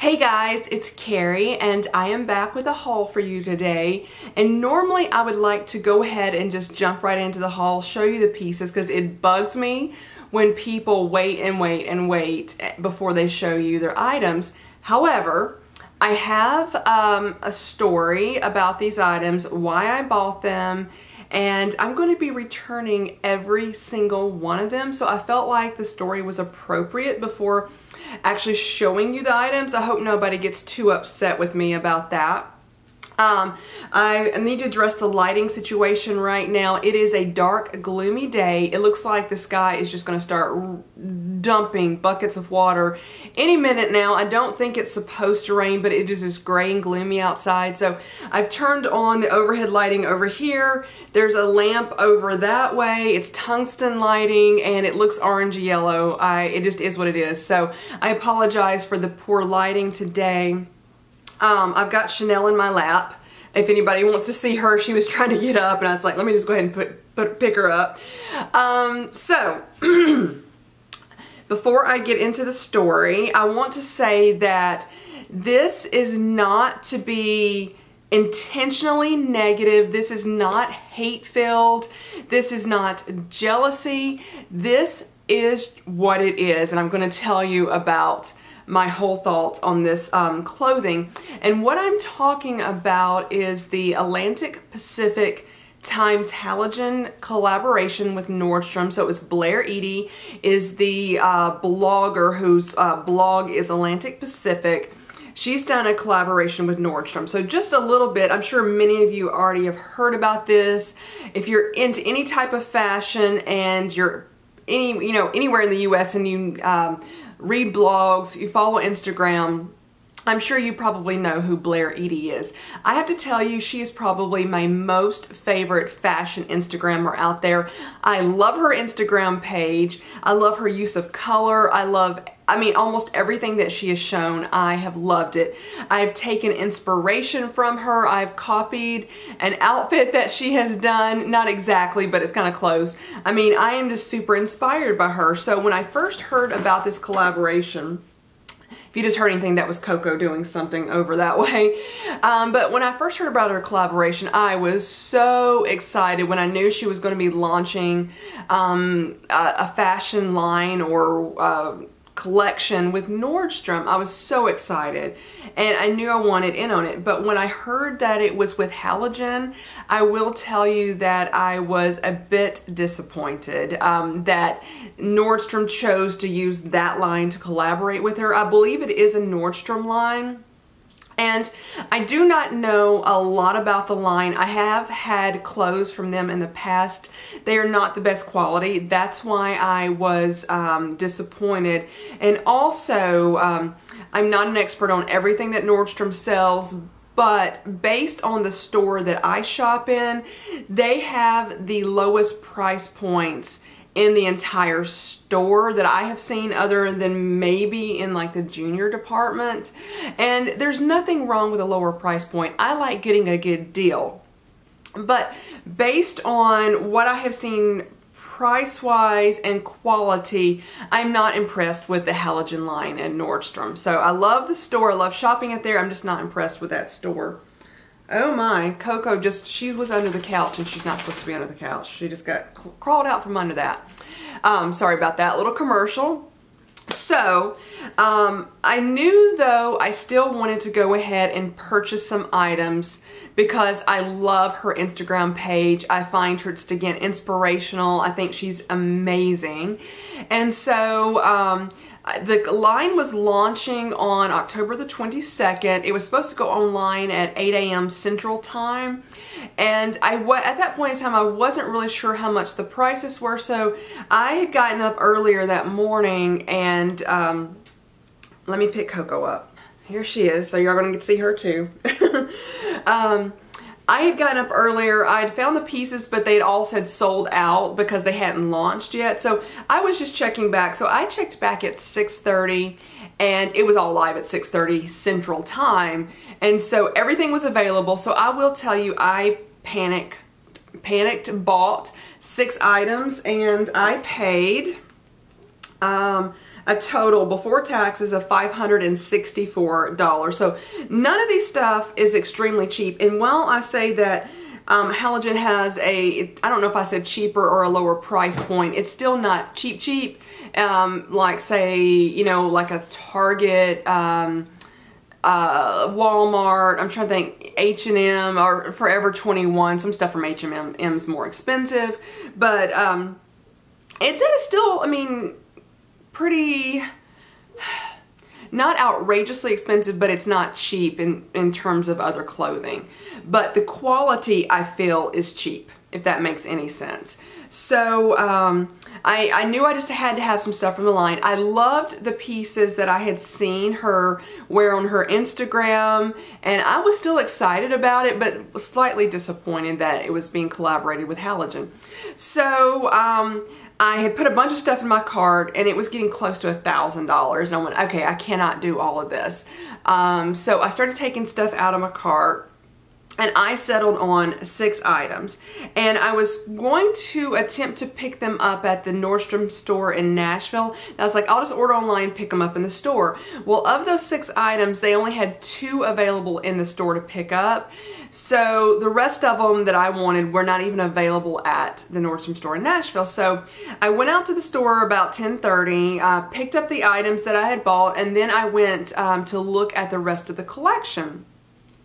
Hey guys, it's Carrie and I am back with a haul for you today. And normally I would like to go ahead and just jump right into the haul, show you the pieces, because it bugs me when people wait and wait and wait before they show you their items. However, I have a story about these items, why I bought them, and I'm going to be returning every single one of them. So I felt like the story was appropriate before actually showing you the items. I hope nobody gets too upset with me about that. I need to address the lighting situation right now. It is a dark, gloomy day. It looks like the sky is just going to start dumping buckets of water any minute now. I don't think it's supposed to rain, but it is just gray and gloomy outside. So I've turned on the overhead lighting over here. There's a lamp over that way. It's tungsten lighting and it looks orangey yellow. It just is what it is. So I apologize for the poor lighting today. I've got Chanel in my lap. If anybody wants to see her, she was trying to get up and I was like, let me just go ahead and pick her up. Before I get into the story, I want to say that this is not to be intentionally negative. This is not hate-filled. This is not jealousy. This is what it is, and I'm going to tell you about my whole thoughts on this clothing. And what I'm talking about is the Atlantic Pacific times Halogen collaboration with Nordstrom. So it was Blair Edie is the blogger whose blog is Atlantic Pacific. She's done a collaboration with Nordstrom. So just a little bit, I'm sure many of you already have heard about this. If you're into any type of fashion and you're anywhere in the US and you read blogs, you follow Instagram, I'm sure you probably know who Blair Edie is. I have to tell you, she is probably my most favorite fashion Instagrammer out there. I love her Instagram page. I love her use of color. I mean, almost everything that she has shown, I have loved it. I've taken inspiration from her. I've copied an outfit that she has done. Not exactly, but it's kind of close. I mean, I am just super inspired by her. So when I first heard about this collaboration, if you just heard anything, that was Coco doing something over that way. But when I first heard about her collaboration, I was so excited when I knew she was going to be launching a fashion line or collection with Nordstrom. I was so excited and I knew I wanted in on it. But when I heard that it was with Halogen, I will tell you that I was a bit disappointed that Nordstrom chose to use that line to collaborate with her. I believe it is a Nordstrom line. And I do not know a lot about the line. I have had clothes from them in the past. They are not the best quality. That's why I was disappointed. And also, I'm not an expert on everything that Nordstrom sells, but based on the store that I shop in, they have the lowest price points in the entire store that I have seen, other than maybe in like the junior department. And there's nothing wrong with a lower price point. I like getting a good deal. But based on what I have seen price-wise and quality, I'm not impressed with the Halogen line at Nordstrom. So I love the store, I love shopping it there. I'm just not impressed with that store. Oh my, Coco she was under the couch and she's not supposed to be under the couch. She just got crawled out from under that. Sorry about that little commercial. So, I knew though I still wanted to go ahead and purchase some items because I love her Instagram page. I find her just, again, inspirational. I think she's amazing. And so, the line was launching on October the 22nd. It was supposed to go online at 8 a.m. Central Time. And at that point in time, I wasn't really sure how much the prices were. So I had gotten up earlier that morning and let me pick Coco up. Here she is. So you're going to get to see her too. I had gotten up earlier, I had found the pieces, but they had all said sold out because they hadn't launched yet. So I was just checking back. So I checked back at 6:30 and it was all live at 6:30 Central Time. And so everything was available. So I will tell you, I panicked, bought 6 items and I paid a total before taxes of $564. So none of these stuff is extremely cheap. And while I say that Halogen has I don't know if I said cheaper or a lower price point, it's still not cheap. Like say, you know, like a Target, Walmart, I'm trying to think, H&M or Forever 21, some stuff from H&M is more expensive, but it's still, I mean, pretty, not outrageously expensive, but it's not cheap in terms of other clothing. But the quality, I feel, is cheap, if that makes any sense. So I knew I just had to have some stuff from the line. I loved the pieces that I had seen her wear on her Instagram, and I was still excited about it, but was slightly disappointed that it was being collaborated with Halogen. So I had put a bunch of stuff in my cart, and it was getting close to $1,000. And I went, okay, I cannot do all of this. So I started taking stuff out of my cart, and I settled on 6 items. And I was going to attempt to pick them up at the Nordstrom store in Nashville. And I was like, I'll just order online, pick them up in the store. Well, of those 6 items, they only had 2 available in the store to pick up. So the rest of them that I wanted were not even available at the Nordstrom store in Nashville. So I went out to the store about 10:30, picked up the items that I had bought, and then I went to look at the rest of the collection.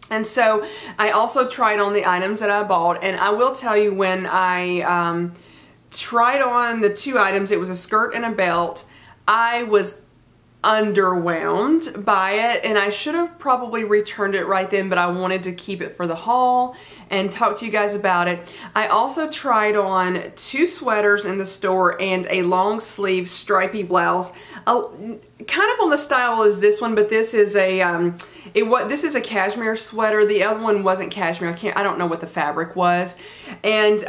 And so I also tried on the items that I bought, and I will tell you, when I tried on the 2 items, it was a skirt and a belt, I was underwhelmed by it, and I should have probably returned it right then, but I wanted to keep it for the haul and talk to you guys about it. I also tried on 2 sweaters in the store and a long sleeve stripy blouse, kind of on the style as this one, but this is a this is a cashmere sweater. The other one wasn't cashmere. I don't know what the fabric was. And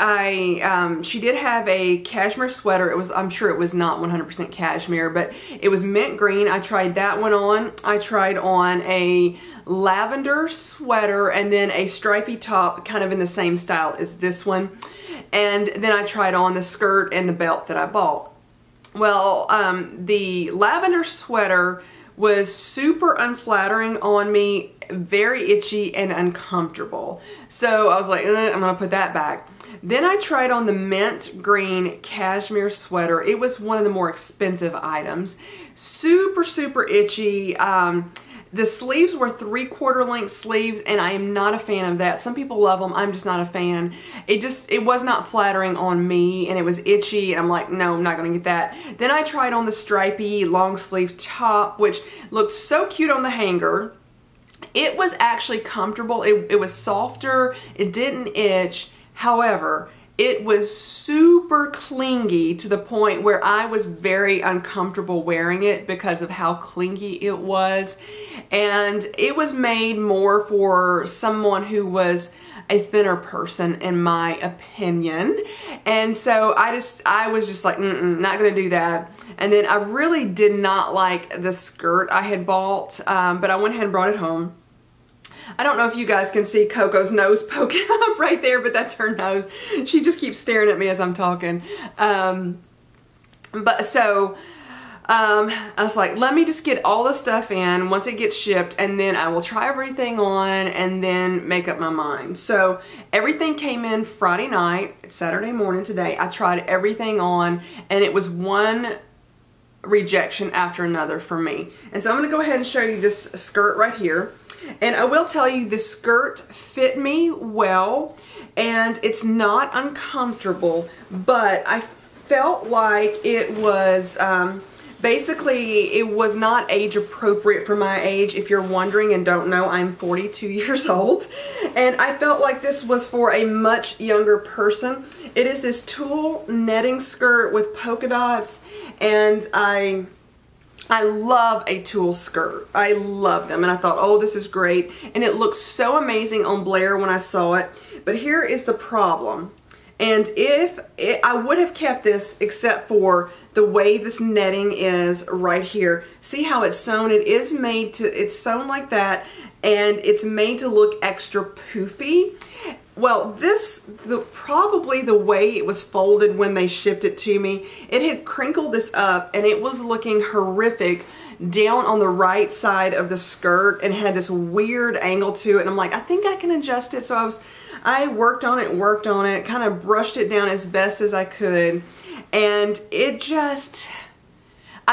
she did have a cashmere sweater. I'm sure it was not 100% cashmere, but it was mint green. I tried that one on. I tried on a lavender sweater and then a stripy top kind of in the same style as this one. And then I tried on the skirt and the belt that I bought. Well, the lavender sweater was super unflattering on me, very itchy and uncomfortable. So I was like, I'm gonna put that back. Then I tried on the mint green cashmere sweater. It was one of the more expensive items. Super, super itchy. The sleeves were 3/4 length sleeves, and I am not a fan of that. Some people love them. I'm just not a fan. It was not flattering on me, and it was itchy, and I'm like, no, I'm not going to get that. Then I tried on the stripy long sleeve top, which looked so cute on the hanger. It was actually comfortable. It was softer. It didn't itch. However, it was super clingy to the point where I was very uncomfortable wearing it because of how clingy it was. And it was made more for someone who was a thinner person, in my opinion. And so I was just like, not gonna do that. And then I really did not like the skirt I had bought, but I went ahead and brought it home. I don't know if you guys can see Coco's nose poking up right there, but that's her nose. She just keeps staring at me as I'm talking. I was like, let me just get all the stuff in once it gets shipped, and then I will try everything on and then make up my mind. So everything came in Friday night. It's Saturday morning today. I tried everything on, and it was one rejection after another for me. And so I'm going to go ahead and show you this skirt right here. And I will tell you, the skirt fit me well, and it's not uncomfortable, but I felt like it was, basically, it was not age appropriate for my age. If you're wondering and don't know, I'm 42 years old, and I felt like this was for a much younger person. It is this tulle netting skirt with polka dots, and I love a tulle skirt. I love them, and I thought, oh, this is great, and it looks so amazing on Blair when I saw it. But here is the problem, and I would have kept this except for the way this netting is right here. See how it's sewn? It's sewn like that, and it's made to look extra poofy. well, probably the way it was folded when they shipped it to me, it had crinkled this up and it was looking horrific down on the right side of the skirt and had this weird angle to it. And I'm like, I think I can adjust it. So I worked on it, kind of brushed it down as best as I could. And I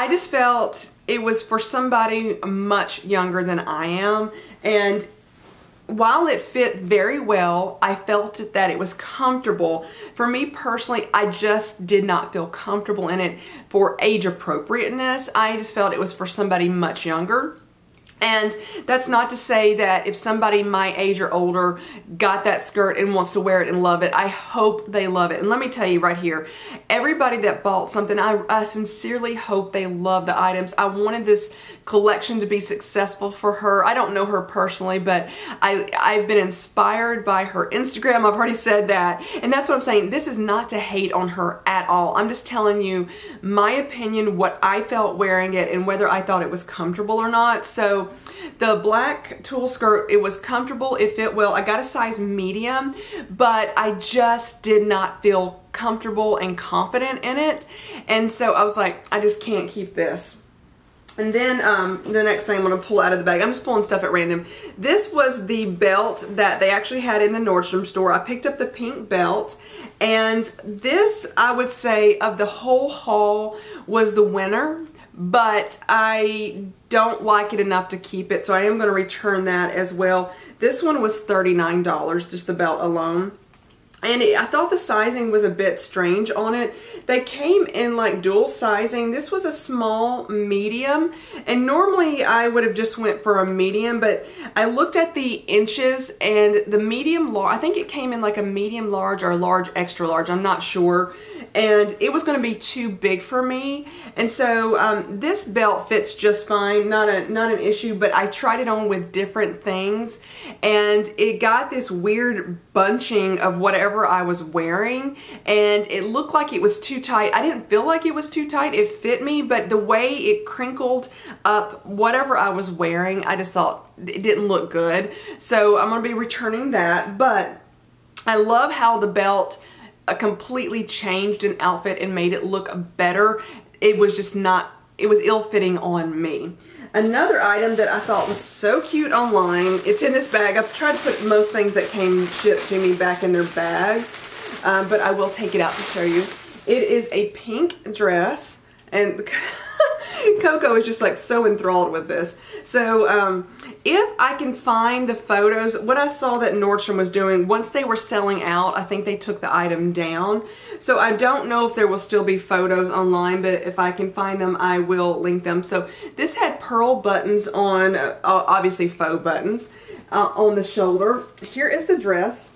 just felt it was for somebody much younger than I am. And while it fit very well, I felt that it was comfortable. For me personally, I just did not feel comfortable in it for age appropriateness. I just felt it was for somebody much younger. And that's not to say that if somebody my age or older got that skirt and wants to wear it and love it, I hope they love it. And let me tell you right here, everybody that bought something, I sincerely hope they love the items. I wanted this collection to be successful for her. I don't know her personally, but I've been inspired by her Instagram. I've already said that. And that's what I'm saying. This is not to hate on her at all. I'm just telling you my opinion, what I felt wearing it, and whether I thought it was comfortable or not. So the black tulle skirt, it was comfortable, it fit well. I got a size medium, but I just did not feel comfortable and confident in it. And so I was like, I just can't keep this. And then the next thing I'm going to pull out of the bag, I'm just pulling stuff at random. This was the belt that they actually had in the Nordstrom store. I picked up the pink belt, and this, I would say, of the whole haul was the winner. But I don't like it enough to keep it, so I am going to return that as well. This one was $39, just the belt alone. And I thought the sizing was a bit strange on it. They came in like dual sizing. This was a small medium, and normally I would have just went for a medium, but I looked at the inches and the medium large, I think it came in like a medium large or a large extra large, I'm not sure. And it was going to be too big for me. And so this belt fits just fine, not an issue, but I tried it on with different things and it got this weird bunching of whatever I was wearing, and it looked like it was too tight. I didn't feel like it was too tight. It fit me, but the way it crinkled up whatever I was wearing, I just thought it didn't look good. So I'm going to be returning that, but I love how the belt completely changed an outfit and made it look better. It was just not, it was ill-fitting on me. Another item that I thought was so cute online, it's in this bag. I've tried to put most things that came shipped to me back in their bags, but I will take it out to show you. It is a pink dress, and Coco is just like so enthralled with this. So if I can find the photos, what I saw that Nordstrom was doing, once they were selling out, I think they took the item down. So I don't know if there will still be photos online, but if I can find them, I will link them. So this had pearl buttons on, obviously faux buttons, on the shoulder. Here is the dress.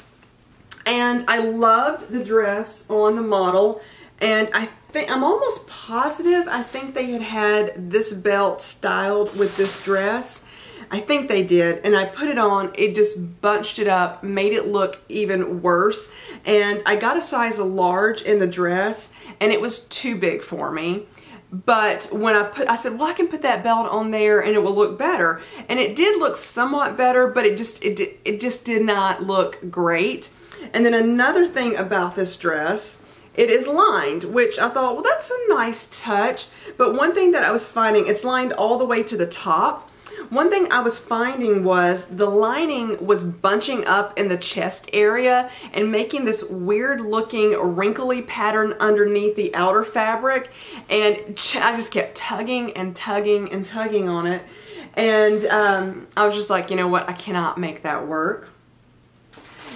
And I loved the dress on the model, and I'm almost positive I think they had this belt styled with this dress. I think they did, and I put it on, it just bunched it up, made it look even worse. And I got a size large in the dress, and it was too big for me. But when I said, well, I can put that belt on there and it will look better. And it did look somewhat better, but it just did not look great. And then another thing about this dress, it is lined, which I thought, well, that's a nice touch. But one thing that I was finding, it's lined all the way to the top. One thing I was finding was the lining was bunching up in the chest area and making this weird looking wrinkly pattern underneath the outer fabric. And I just kept tugging and tugging and tugging on it. And I was just like, you know what, I cannot make that work.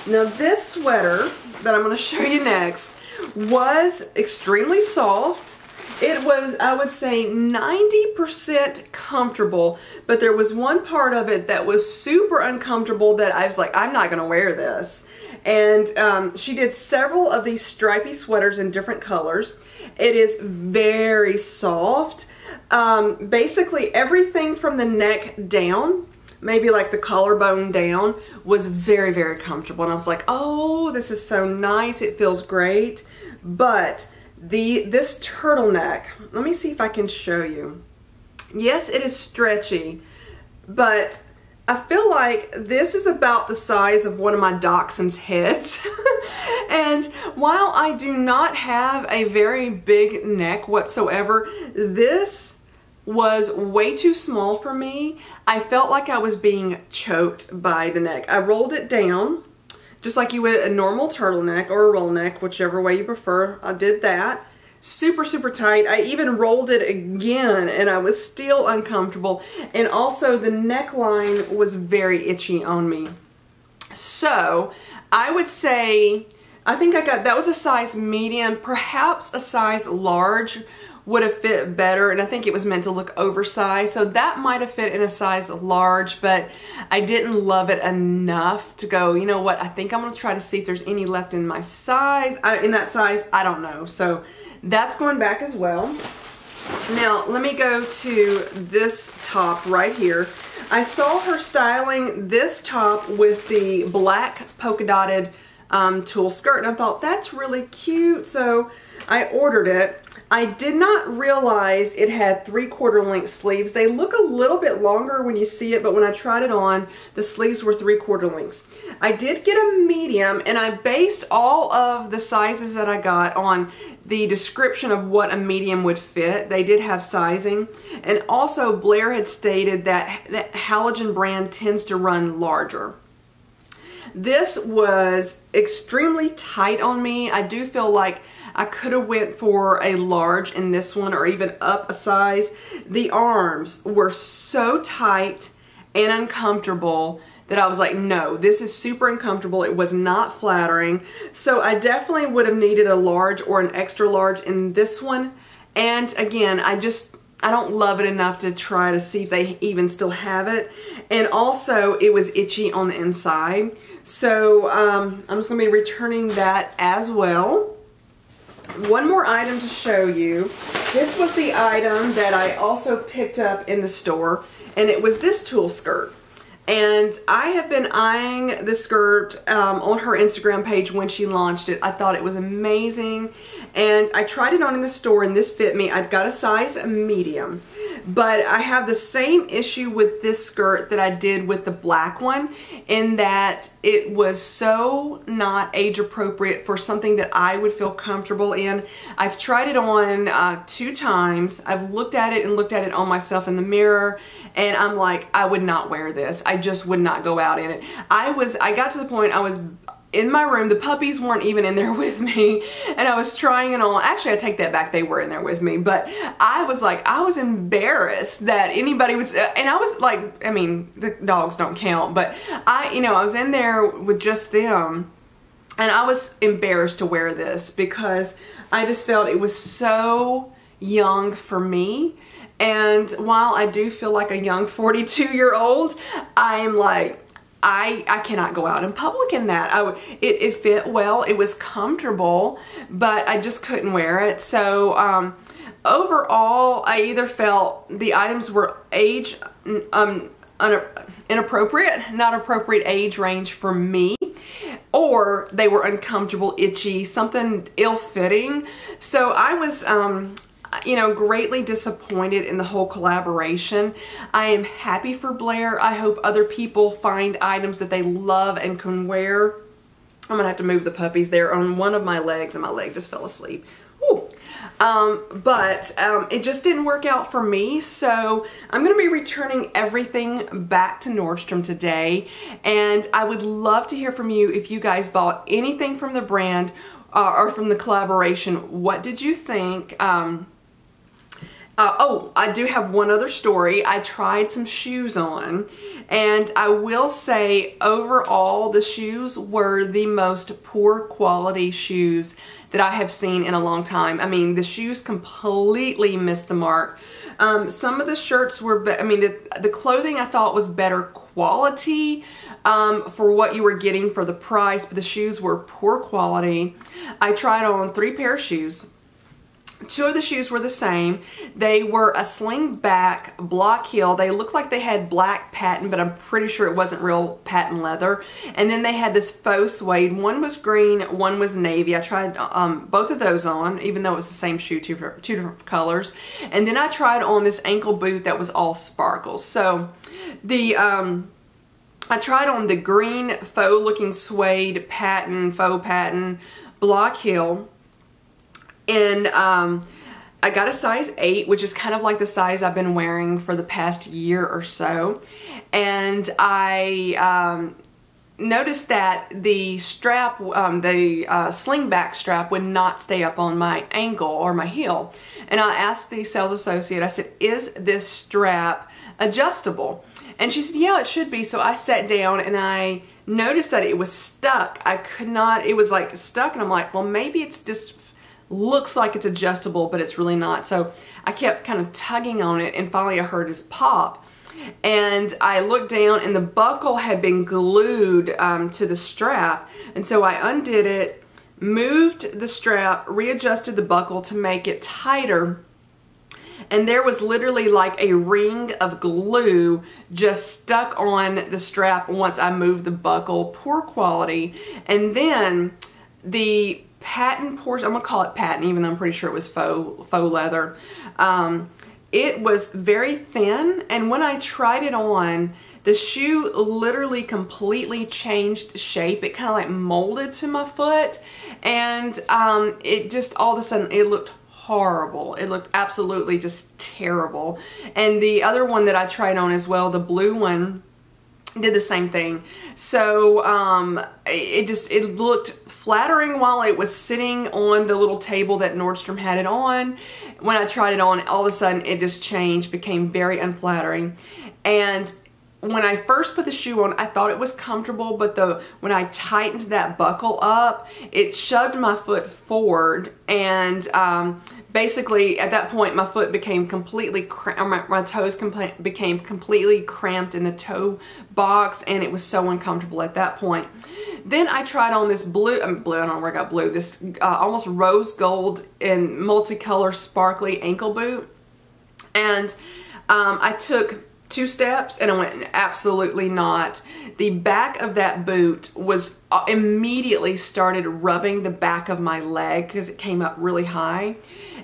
Now this sweater that I'm going to show you next was extremely soft. It was, I would say, 90% comfortable, but there was one part of it that was super uncomfortable that I was like, I'm not going to wear this. And she did several of these stripy sweaters in different colors. It is very soft. Basically everything from the neck down, maybe like the collarbone down, was very, very comfortable. And I was like, oh, this is so nice. It feels great. But this turtleneck, let me see if I can show you. Yes, it is stretchy, but I feel like this is about the size of one of my dachshund's heads. And while I do not have a very big neck whatsoever, this was way too small for me. I felt like I was being choked by the neck. I rolled it down just like you would a normal turtleneck or a roll neck, whichever way you prefer. I did that. Super, super tight. I even rolled it again and I was still uncomfortable. And also the neckline was very itchy on me. So I would say, I think that was a size medium, perhaps a size large would have fit better, and I think it was meant to look oversized, so that might have fit in a size large, but I didn't love it enough to go, you know what, I think I'm going to try to see if there's any left in my size, in that size. I don't know, so that's going back as well. Now let me go to this top right here. I saw her styling this top with the black polka dotted tulle skirt, and I thought that's really cute, so I ordered it. I did not realize it had 3/4 length sleeves. They look a little bit longer when you see it, but when I tried it on, the sleeves were 3/4 lengths. I did get a medium, and I based all of the sizes that I got on the description of what a medium would fit. They did have sizing, and also Blair had stated that the Halogen brand tends to run larger. This was extremely tight on me. I do feel like I could have went for a large in this one or even up a size. The arms were so tight and uncomfortable that I was like, no, this is super uncomfortable. It was not flattering. So I definitely would have needed a large or an extra large in this one. And again, I don't love it enough to try to see if they even still have it. And also it was itchy on the inside. So I'm just going to be returning that as well. One more item to show you. This was the item that I also picked up in the store, and it was this tulle skirt. And I have been eyeing this skirt on her Instagram page when she launched it. I thought it was amazing, and I tried it on in the store, and this fit me. I got a size medium, but I have the same issue with this skirt that I did with the black one, in that it was so not age appropriate for something that I would feel comfortable in. I've tried it on 2 times. I've looked at it and looked at it on myself in the mirror, and I'm like, I would not wear this. I just would not go out in it. I got to the point I was in my room, the puppies weren't even in there with me, and I was trying it on. Actually, I take that back, they were in there with me, but I was like, I was embarrassed that anybody was, and I was like, I mean, the dogs don't count, but I was in there with just them, and I was embarrassed to wear this because I just felt it was so young for me. And while I do feel like a young 42-year-old, I'm like, I cannot go out in public in that. It fit well, it was comfortable, but I just couldn't wear it. So overall, I either felt the items were age inappropriate, not appropriate age range for me, or they were uncomfortable, itchy, something ill-fitting. So I was greatly disappointed in the whole collaboration. I am happy for Blair. I hope other people find items that they love and can wear. I'm gonna have to move the puppies there on one of my legs, and my leg just fell asleep. Woo. But it just didn't work out for me, so I'm going to be returning everything back to Nordstrom today, and I would love to hear from you if you guys bought anything from the brand or from the collaboration. What did you think? Oh, I do have one other story. I tried some shoes on, and I will say overall the shoes were the most poor quality shoes that I have seen in a long time. I mean, the shoes completely missed the mark. Some of the shirts were, the clothing I thought was better quality for what you were getting for the price, but the shoes were poor quality. I tried on 3 pair of shoes. 2 of the shoes were the same. They were a sling back block heel. They looked like they had black patent, but I'm pretty sure it wasn't real patent leather. And then they had this faux suede. One was green, one was navy. I tried both of those on, even though it was the same shoe, two different colors. And then I tried on this ankle boot that was all sparkles. So the I tried on the green faux looking suede faux patent block heel, and I got a size 8, which is kind of like the size I've been wearing for the past year or so, and I noticed that the strap, the sling back strap would not stay up on my ankle or my heel, and I asked the sales associate, I said, is this strap adjustable? And she said, yeah, it should be. So I sat down and I noticed that it was stuck. I could not, it was like stuck, and I'm like, well, maybe it's just looks like it's adjustable, but it's really not. So I kept kind of tugging on it, and finally I heard his pop. And I looked down, and the buckle had been glued to the strap. And so I undid it, moved the strap, readjusted the buckle to make it tighter, and there was literally like a ring of glue just stuck on the strap once I moved the buckle. Poor quality. And then the patent portion, I'm gonna call it patent even though I'm pretty sure it was faux leather, it was very thin, and when I tried it on, the shoe literally completely changed shape. It kind of like molded to my foot, and it just all of a sudden it looked horrible. It looked absolutely just terrible. And the other one that I tried on as well, the blue one, did the same thing. So it looked flattering while it was sitting on the little table that Nordstrom had it on. When I tried it on, all of a sudden it just changed, became very unflattering. And when I first put the shoe on, I thought it was comfortable, but when I tightened that buckle up, it shoved my foot forward, and basically at that point my foot became completely, my toes became completely cramped in the toe box, and it was so uncomfortable at that point. Then I tried on this blue, I don't know where I got blue, this almost rose gold and multicolor sparkly ankle boot, and I took 2 steps and I went, absolutely not. The back of that boot was immediately started rubbing the back of my leg because it came up really high.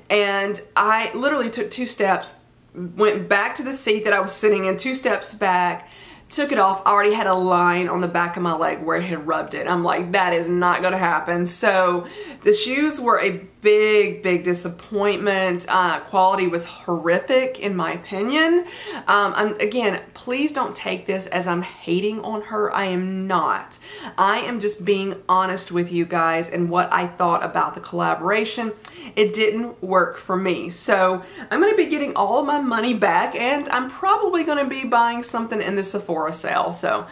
And I literally took 2 steps, went back to the seat that I was sitting in, 2 steps back, took it off. I already had a line on the back of my leg where it had rubbed it. I'm like, that is not going to happen. So the shoes were a big disappointment. Quality was horrific in my opinion. Again, please don't take this as I'm hating on her. I am not. I am just being honest with you guys and what I thought about the collaboration. It didn't work for me. So I'm going to be getting all of my money back, and I'm probably going to be buying something in the Sephora sale. So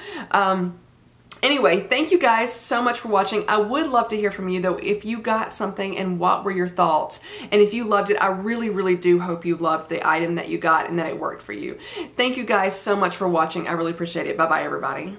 anyway, thank you guys so much for watching. I would love to hear from you though if you got something and what were your thoughts. And if you loved it, I really do hope you loved the item that you got and that it worked for you. Thank you guys so much for watching. I really appreciate it. Bye bye everybody.